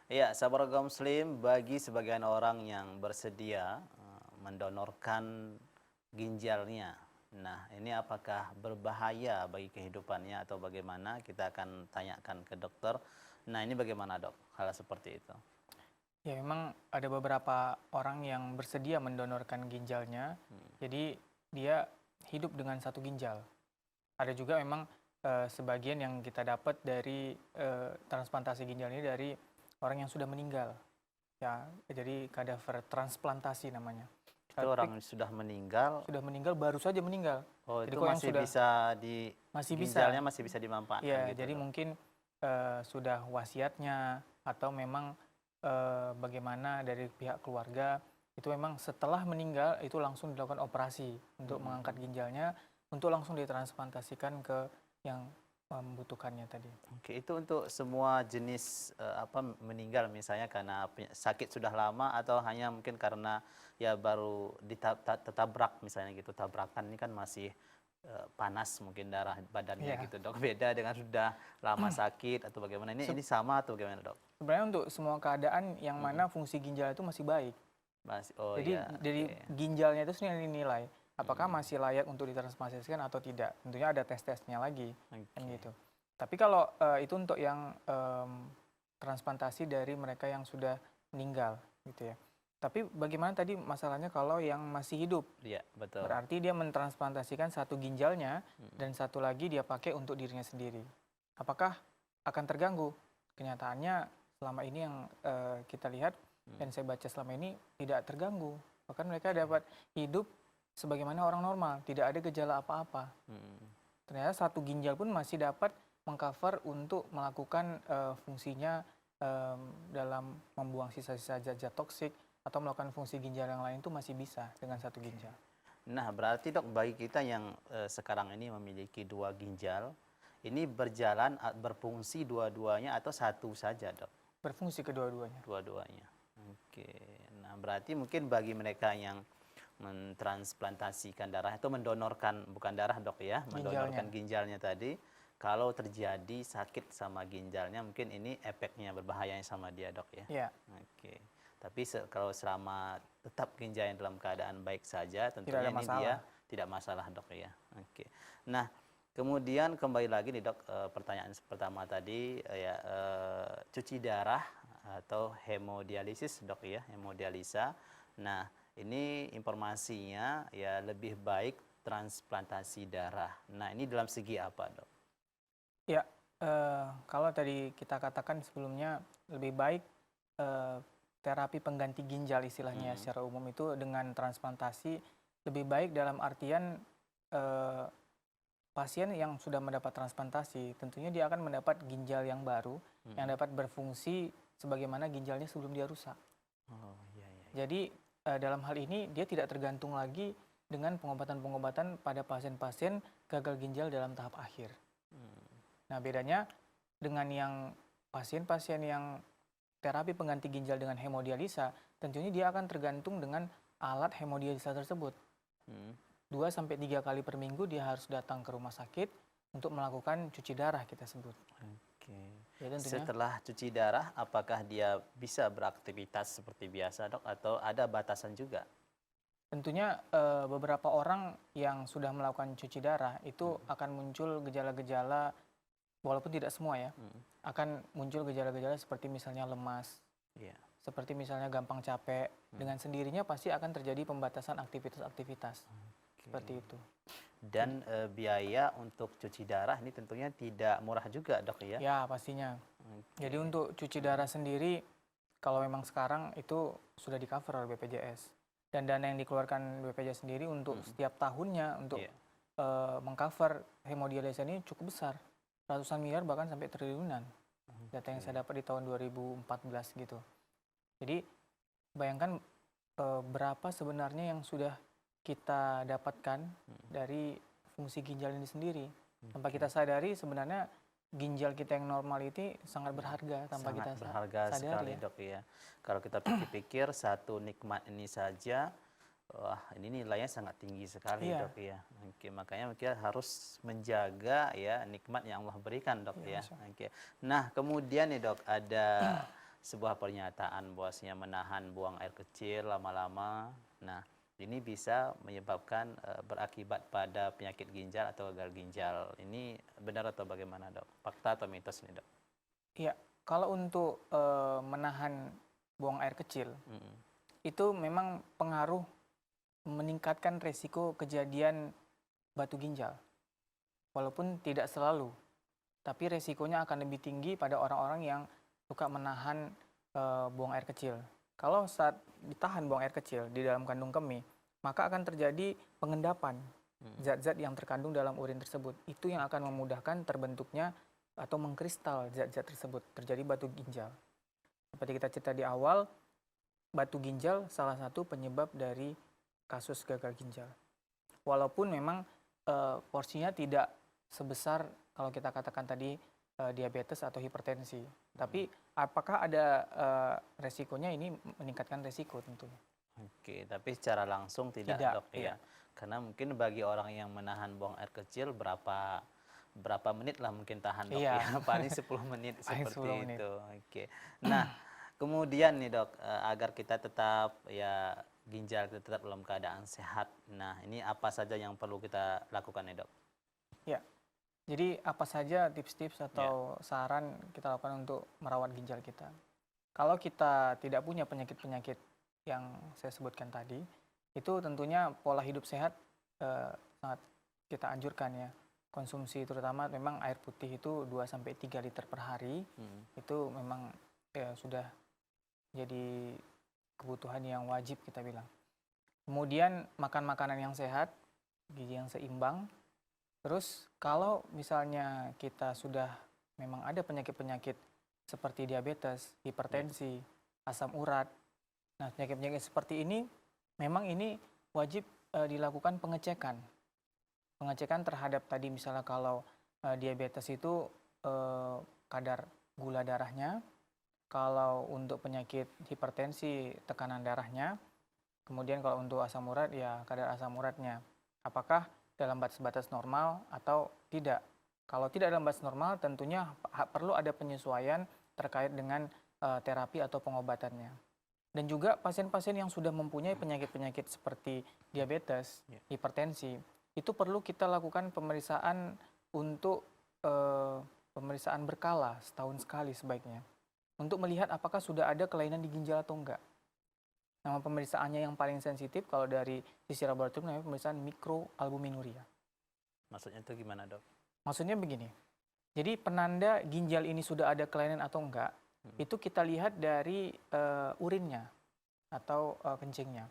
Ya, sahabat kaum muslim, bagi sebagian orang yang bersedia mendonorkan ginjalnya. Nah, ini apakah berbahaya bagi kehidupannya atau bagaimana? Kita akan tanyakan ke dokter. Nah, ini bagaimana, Dok? Hal seperti itu. Ya, memang ada beberapa orang yang bersedia mendonorkan ginjalnya. Jadi dia hidup dengan satu ginjal. Ada juga memang sebagian yang kita dapat dari transplantasi ginjal ini dari orang yang sudah meninggal. Ya, jadi kadaver transplantasi namanya. Itu Tapi orang yang sudah meninggal. sudah meninggal baru saja meninggal. Oh, Jadi itu kok yang masih sudah bisa di masih ginjalnya bisa. masih bisa dimanfaatkan Ya, gitu, jadi Dok. mungkin sudah wasiatnya atau memang bagaimana dari pihak keluarga itu memang setelah meninggal itu langsung dilakukan operasi untuk mengangkat ginjalnya untuk langsung ditransplantasikan ke yang membutuhkannya tadi. Oke, itu untuk semua jenis meninggal misalnya karena sakit sudah lama atau hanya mungkin karena ya baru ditabrak misalnya gitu. Tabrakan ini kan masih panas mungkin darah badannya Ya, gitu, Dok. Beda dengan sudah lama sakit atau bagaimana. Ini se- sama atau bagaimana, Dok? sebenarnya untuk semua keadaan yang Mm-mm. mana fungsi ginjal itu masih baik. Masih, oh Jadi ya, dari oke. ginjalnya itu sendiri dinilai apakah Mm-mm. masih layak untuk ditransplantasikan atau tidak. Tentunya ada tes-tesnya lagi kan Oke. gitu. Tapi kalau itu untuk yang transplantasi dari mereka yang sudah meninggal gitu ya. Tapi bagaimana tadi masalahnya kalau yang masih hidup? Iya, betul. Berarti dia mentransplantasikan satu ginjalnya Mm-mm. dan satu lagi dia pakai untuk dirinya sendiri. Apakah akan terganggu? Kenyataannya selama ini yang kita lihat dan saya baca selama ini tidak terganggu. Bahkan mereka dapat hidup sebagaimana orang normal, tidak ada gejala apa-apa. Mm-mm. Ternyata satu ginjal pun masih dapat mengcover untuk melakukan fungsinya dalam membuang sisa-sisa zat-zat toksik atau melakukan fungsi ginjal yang lain itu masih bisa dengan satu ginjal. Nah, berarti, Dok, bagi kita yang sekarang ini memiliki dua ginjal, ini berjalan berfungsi dua-duanya atau satu saja, Dok? Berfungsi kedua-duanya. Dua-duanya. Oke. Nah, berarti mungkin bagi mereka yang mentransplantasikan darah atau mendonorkan, bukan darah, Dok, ya, Ginjalnya. mendonorkan ginjalnya tadi, kalau terjadi sakit sama ginjalnya, mungkin ini efeknya berbahayanya sama dia, Dok, ya. Ya, Oke. Tapi kalau selama tetap ginjalnya dalam keadaan baik saja, tidak tentunya ada ini masalah. dia tidak masalah, Dok, ya. Oke. Nah, kemudian kembali lagi nih, Dok, pertanyaan pertama tadi cuci darah atau hemodialisis, Dok, ya, hemodialisa. Nah, ini informasinya ya lebih baik transplantasi darah. Nah, ini dalam segi apa, Dok? Ya, kalau tadi kita katakan sebelumnya lebih baik eh, terapi pengganti ginjal istilahnya Hmm. secara umum itu dengan transplantasi lebih baik dalam artian eh, pasien yang sudah mendapat transplantasi tentunya dia akan mendapat ginjal yang baru yang Hmm. dapat berfungsi sebagaimana ginjalnya sebelum dia rusak. Oh, iya, iya, iya. Jadi dalam hal ini dia tidak tergantung lagi dengan pengobatan-pengobatan pada pasien-pasien gagal ginjal dalam tahap akhir. Hmm. Nah, bedanya dengan yang pasien-pasien yang terapi pengganti ginjal dengan hemodialisa, tentunya dia akan tergantung dengan alat hemodialisa tersebut. Hmm. 2 sampai 3 kali per minggu dia harus datang ke rumah sakit untuk melakukan cuci darah kita sebut. Oke. Ya tentunya, Setelah cuci darah, apakah dia bisa beraktivitas seperti biasa, Dok, atau ada batasan juga? tentunya beberapa orang yang sudah melakukan cuci darah itu akan muncul gejala-gejala, walaupun tidak semua ya, Hmm. akan muncul gejala-gejala seperti misalnya lemas, Iya. seperti misalnya gampang capek, dengan sendirinya pasti akan terjadi pembatasan aktivitas-aktivitas. Seperti Oke. itu. Jadi, Dan biaya untuk cuci darah ini tentunya tidak murah juga, Dok, ya? ya pastinya. Oke. Jadi untuk cuci darah sendiri, kalau memang sekarang itu sudah di-cover oleh BPJS. Dan dana yang dikeluarkan BPJS sendiri untuk setiap tahunnya untuk Iya. mengcover hemodialisa ini cukup besar. Ratusan miliar bahkan sampai triliunan. Data yang saya dapat di tahun 2014 gitu. Jadi bayangkan berapa sebenarnya yang sudah kita dapatkan dari fungsi ginjal ini sendiri. Tanpa kita sadari sebenarnya ginjal kita yang normal itu sangat berharga tanpa Sangat kita berharga sekali, sadari ya. Dok, ya. Kalau kita pikir-pikir satu nikmat ini saja, wah, ini nilainya sangat tinggi sekali, Iya, Dok, ya. Oke, makanya kita harus menjaga ya nikmat yang Allah berikan, Dok, iya ya. Masya Allah. Oke. Nah, kemudian nih, Dok, ada sebuah pernyataan bahwasanya menahan buang air kecil lama-lama. Nah, ini bisa menyebabkan berakibat pada penyakit ginjal atau gagal ginjal. Ini benar atau bagaimana, Dok? Fakta atau mitos nih, Dok? Iya, kalau untuk menahan buang air kecil, Mm-mm. itu memang pengaruh meningkatkan resiko kejadian batu ginjal. Walaupun tidak selalu, tapi resikonya akan lebih tinggi pada orang-orang yang suka menahan buang air kecil. Kalau saat ditahan buang air kecil di dalam kandung kemih, maka akan terjadi pengendapan zat-zat yang terkandung dalam urin tersebut. Itu yang akan memudahkan terbentuknya atau mengkristal zat-zat tersebut, terjadi batu ginjal. Seperti kita cerita di awal, batu ginjal salah satu penyebab dari kasus gagal ginjal. Walaupun memang porsinya tidak sebesar kalau kita katakan tadi diabetes atau hipertensi. Tapi apakah ada resikonya? Ini meningkatkan resiko tentunya. Oke, tapi secara langsung tidak, Tidak, Dok, ya. Karena mungkin bagi orang yang menahan buang air kecil berapa menit lah mungkin tahan, Dok, Iya. ya. Paling 10 menit Paling seperti 10 menit. itu. Oke. Nah, kemudian nih, Dok, agar kita tetap ya ginjal kita tetap dalam keadaan sehat. Nah, ini apa saja yang perlu kita lakukan nih, Dok? Ya. Jadi apa saja tips-tips atau saran kita lakukan untuk merawat ginjal kita? Kalau kita tidak punya penyakit-penyakit yang saya sebutkan tadi, itu tentunya pola hidup sehat sangat kita anjurkan ya. Konsumsi terutama memang air putih itu 2-3 liter per hari. Itu memang sudah jadi kebutuhan yang wajib kita bilang. Kemudian makan makanan yang sehat, gizi yang seimbang. Terus kalau misalnya kita sudah memang ada penyakit-penyakit seperti diabetes, hipertensi, asam urat. Nah, penyakit-penyakit seperti ini memang ini wajib dilakukan pengecekan. Pengecekan terhadap tadi misalnya kalau diabetes itu kadar gula darahnya, kalau untuk penyakit hipertensi tekanan darahnya, kemudian kalau untuk asam urat ya kadar asam uratnya. Apakah dalam batas-batas normal atau tidak? Kalau tidak dalam batas normal tentunya perlu ada penyesuaian terkait dengan terapi atau pengobatannya. Dan juga pasien-pasien yang sudah mempunyai penyakit-penyakit seperti diabetes, hipertensi, itu perlu kita lakukan pemeriksaan untuk pemeriksaan berkala setahun sekali sebaiknya. Untuk melihat apakah sudah ada kelainan di ginjal atau enggak. Nama pemeriksaannya yang paling sensitif kalau dari sisi laboratorium namanya pemeriksaan mikroalbuminuria. Maksudnya itu gimana, Dok? Maksudnya begini, jadi penanda ginjal ini sudah ada kelainan atau enggak, itu kita lihat dari urinnya atau kencingnya.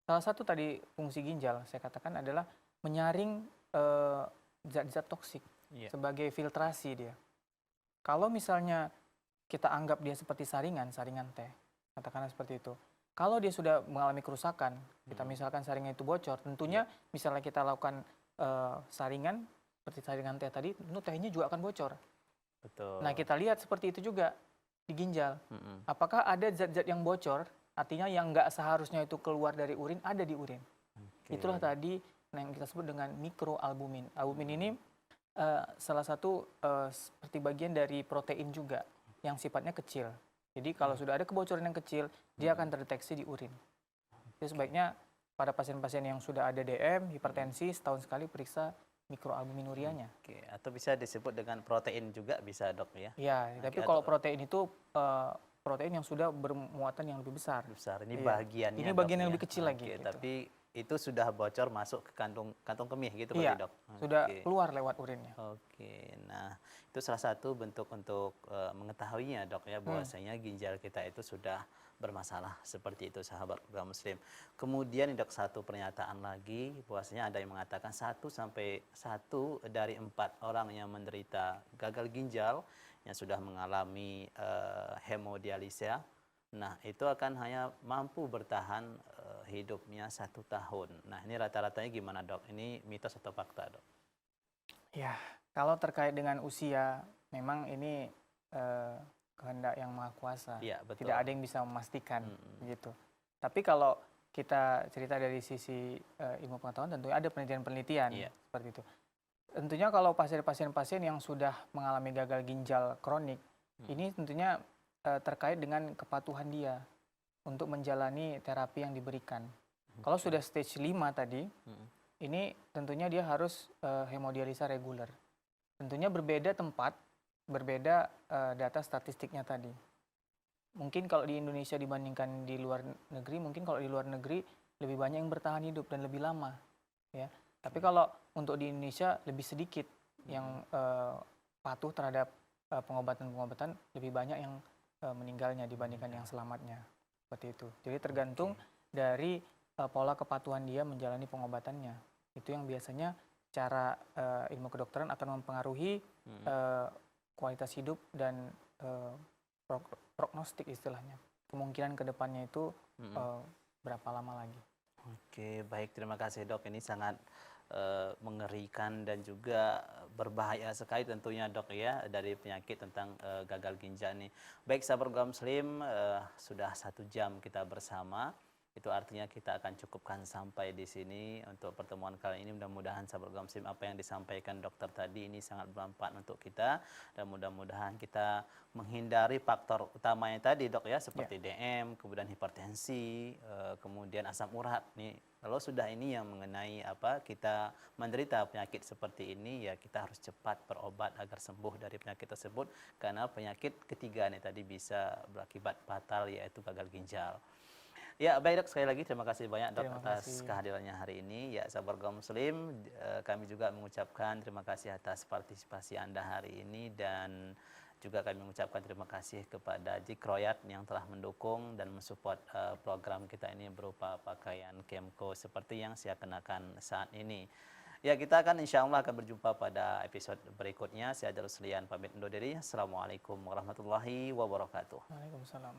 Salah satu tadi fungsi ginjal saya katakan adalah menyaring zat-zat toksik sebagai filtrasi dia. Kalau misalnya kita anggap dia seperti saringan teh, katakanlah seperti itu. Kalau dia sudah mengalami kerusakan, kita misalkan saringan itu bocor, tentunya misalnya kita lakukan saringan, seperti saringan teh tadi, tentu tehnya juga akan bocor. Betul. Nah, kita lihat seperti itu juga di ginjal. Apakah ada zat-zat yang bocor, artinya yang nggak seharusnya itu keluar dari urin, ada di urin. Itulah tadi yang kita sebut dengan mikroalbumin. Albumin ini salah satu seperti bagian dari protein juga, yang sifatnya kecil. Jadi kalau sudah ada kebocoran yang kecil, dia akan terdeteksi di urin. Jadi sebaiknya pada pasien-pasien yang sudah ada DM, hipertensi, setahun sekali periksa mikroalbuminurianya. Oke, atau bisa disebut dengan protein juga bisa, Dok, ya? Iya, tapi kalau protein itu protein yang sudah bermuatan yang lebih besar. Besar, ini bagiannya, ini Dok, bagian yang ya? lebih kecil lagi. Oke, gitu. tapi itu sudah bocor masuk ke kantong kemih gitu, Iya, berarti, Dok? sudah keluar lewat urinnya. Oke, nah itu salah satu bentuk untuk mengetahuinya, Dok, ya, bahwasanya ginjal kita itu sudah bermasalah, seperti itu sahabat keluarga muslim. Kemudian, Dok, satu pernyataan lagi bahwasanya ada yang mengatakan 1 dari 4 orang yang menderita gagal ginjal yang sudah mengalami hemodialisa, nah itu akan hanya mampu bertahan hidupnya 1 tahun. Nah, ini rata-ratanya gimana, Dok? Ini mitos atau fakta, Dok? Ya, kalau terkait dengan usia, memang ini kehendak yang maha kuasa. Iya, betul. Tidak ada yang bisa memastikan gitu. Tapi kalau kita cerita dari sisi ilmu pengetahuan, tentunya ada penelitian-penelitian seperti itu. Tentunya kalau pasien-pasien yang sudah mengalami gagal ginjal kronik, ini tentunya terkait dengan kepatuhan dia untuk menjalani terapi yang diberikan. Kalau sudah stage 5 tadi, ini tentunya dia harus hemodialisa reguler. Tentunya berbeda tempat, berbeda data statistiknya tadi. Mungkin kalau di Indonesia dibandingkan di luar negeri, mungkin kalau di luar negeri lebih banyak yang bertahan hidup dan lebih lama, ya. Tapi kalau untuk di Indonesia lebih sedikit yang patuh terhadap pengobatan-pengobatan, lebih banyak yang meninggalnya dibandingkan yang selamatnya, seperti itu. Jadi tergantung dari pola kepatuhan dia menjalani pengobatannya. Itu yang biasanya cara ilmu kedokteran akan mempengaruhi kualitas hidup dan prognostik istilahnya. Kemungkinan ke depannya itu berapa lama lagi. Oke, baik, terima kasih Dok. Ini sangat mengerikan dan juga berbahaya sekali tentunya Dok ya, dari penyakit tentang gagal ginjal ini. Baik, sahabat Program Muslim, sudah 1 jam kita bersama. Itu artinya kita akan cukupkan sampai di sini untuk pertemuan kali ini. Mudah-mudahan sahabat Program Muslim, apa yang disampaikan dokter tadi ini sangat bermanfaat untuk kita, dan mudah-mudahan kita menghindari faktor utamanya tadi Dok ya, seperti DM, kemudian hipertensi, kemudian asam urat nih. Kalau sudah ini yang mengenai kita menderita penyakit seperti ini, ya kita harus cepat berobat agar sembuh dari penyakit tersebut, karena penyakit ketiga nih tadi bisa berakibat fatal, yaitu gagal ginjal. Ya, baik Dok, sekali lagi terima kasih banyak Dok atas kehadirannya hari ini. Ya, sahabat Program Muslim, kami juga mengucapkan terima kasih atas partisipasi Anda hari ini, dan juga kami mengucapkan terima kasih kepada Jikroyat yang telah mendukung dan mensupport program kita ini berupa pakaian Kemko seperti yang saya kenakan saat ini. Ya, kita akan insya Allah akan berjumpa pada episode berikutnya. Saya Darus Lian pamit undur diri. Assalamualaikum warahmatullahi wabarakatuh. Waalaikumsalam.